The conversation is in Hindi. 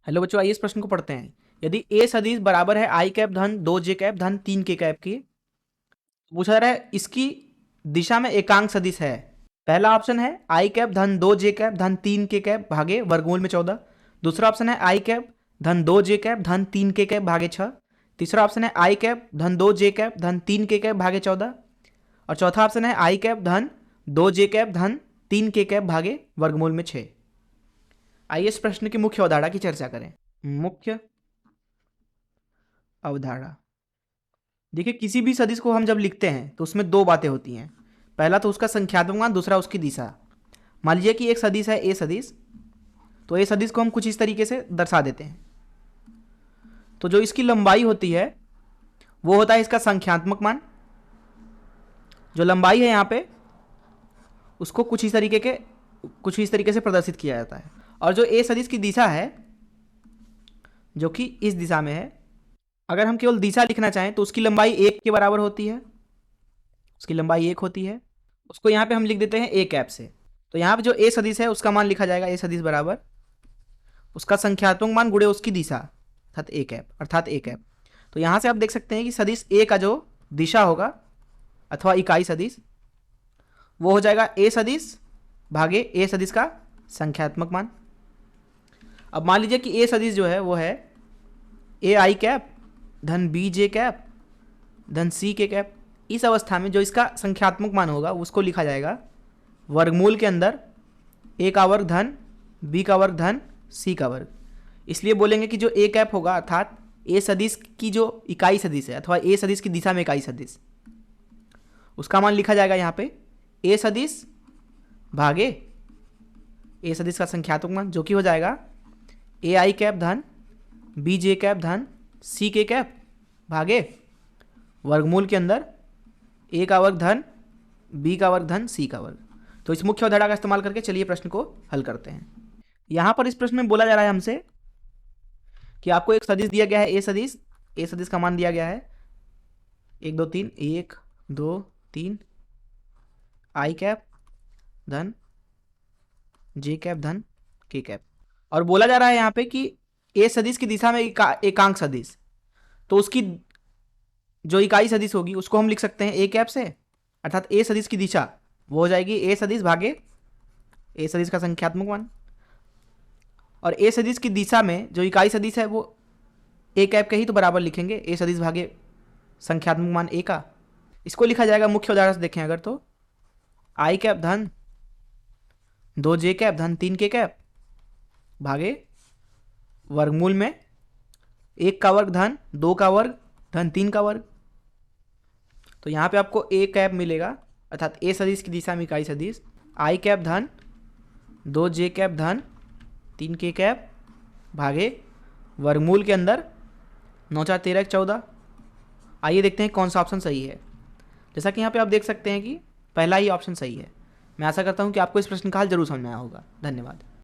हेलो बच्चों, आइए इस प्रश्न को पढ़ते हैं। यदि ए सदिश बराबर है आई कैप धन 2 जे कैप धन 3 के कैप की, पूछा जा रहा है इसकी दिशा में एकांक सदिश है। पहला ऑप्शन है आई कैप धन 2 जे कैप धन 3 के कैप भागे वर्गमूल में 14। दूसरा ऑप्शन है आई कैप धन 2 जे कैप धन 3 के कैप भागे 6। तीसरा ऑप्शन है आई कैप धन 2 जे कैप धन 3 के कैप भागे 14। और चौथा ऑप्शन है आई कैप धन 2 जे कैप धन 3 के कैप भागे वर्गमूल में 6। आइए इस प्रश्न की मुख्य अवधारणा की चर्चा करें। मुख्य अवधारणा, देखिए किसी भी सदिश को हम जब लिखते हैं तो उसमें दो बातें होती हैं। पहला तो उसका संख्यात्मक मान, दूसरा उसकी दिशा। मान लीजिए कि एक सदिश है ए सदिश, तो ए सदिश को हम कुछ इस तरीके से दर्शा देते हैं। तो जो इसकी लंबाई होती है वो होता है इसका संख्यात्मक मान। जो लंबाई है यहाँ पे उसको कुछ इस तरीके से प्रदर्शित किया जाता है। और जो ए सदिश की दिशा है जो कि इस दिशा में है, अगर हम केवल दिशा लिखना चाहें तो उसकी लंबाई 1 के बराबर होती है। उसकी लंबाई 1 होती है। उसको यहाँ पे हम लिख देते हैं ए कैप से। तो यहाँ पे जो ए सदिश है उसका मान लिखा जाएगा ए सदिश बराबर उसका संख्यात्मक मान गुणे उसकी दिशा अर्थात ए कैप। तो यहाँ से आप देख सकते हैं कि सदिश ए का जो दिशा होगा अथवा इकाई सदिश वो हो जाएगा ए सदिश भागे ए सदिश का संख्यात्मक मान। अब मान लीजिए कि ए सदिश जो है वो है ए आई कैप धन बी जे कैप धन सी के कैप। इस अवस्था में जो इसका संख्यात्मक मान होगा उसको लिखा जाएगा वर्गमूल के अंदर ए का वर्ग धन बी का वर्ग धन सी का वर्ग। इसलिए बोलेंगे कि जो ए कैप होगा अर्थात ए सदिश की जो इकाई सदिश है अथवा ए सदिश की दिशा में इकाई सदिश, उसका मान लिखा जाएगा यहाँ पे ए सदिश भागे ए सदिश का संख्यात्मक मान, जो कि हो जाएगा ए आई कैप धन बी जे कैप धन सी के कैप भागे वर्गमूल के अंदर ए का वर्ग धन बी का वर्ग धन सी का वर्ग। तो इस मुख्य अवधारणा का इस्तेमाल करके चलिए प्रश्न को हल करते हैं। यहाँ पर इस प्रश्न में बोला जा रहा है हमसे कि आपको एक सदिश दिया गया है ए सदिश का मान दिया गया है 1 2 3 1 2 3 आई कैप धन जे कैप धन के कैप। और बोला जा रहा है यहाँ पे कि ए सदिश की दिशा में एकांक सदिश, तो उसकी जो इकाई सदिश होगी उसको हम लिख सकते हैं ए कैप से, अर्थात ए सदिश की दिशा वो हो जाएगी ए सदिश भागे ए सदिश का संख्यात्मक मान। और ए सदिश की दिशा में जो इकाई सदिश है वो ए कैप के ही तो बराबर लिखेंगे ए सदिश भागे संख्यात्मक मान ए का। इसको लिखा जाएगा मुख्य उदाहरण से देखें अगर तो आई कैप धन 2 जे कैप धन 3 के कैप भागे वर्गमूल में 1 का वर्ग धन 2 का वर्ग धन 3 का वर्ग। तो यहाँ पे आपको ए कैप मिलेगा अर्थात ए सदिश की दिशा में इकाई सदिश आई कैप धन 2 जे कैप धन 3 के कैप भागे वर्गमूल के अंदर 9 4 13 14। आइए देखते हैं कौन सा ऑप्शन सही है। जैसा कि यहाँ पे आप देख सकते हैं कि पहला ही ऑप्शन सही है। मैं आशा करता हूँ कि आपको इस प्रश्न का हल जरूर समझ में आया होगा। धन्यवाद।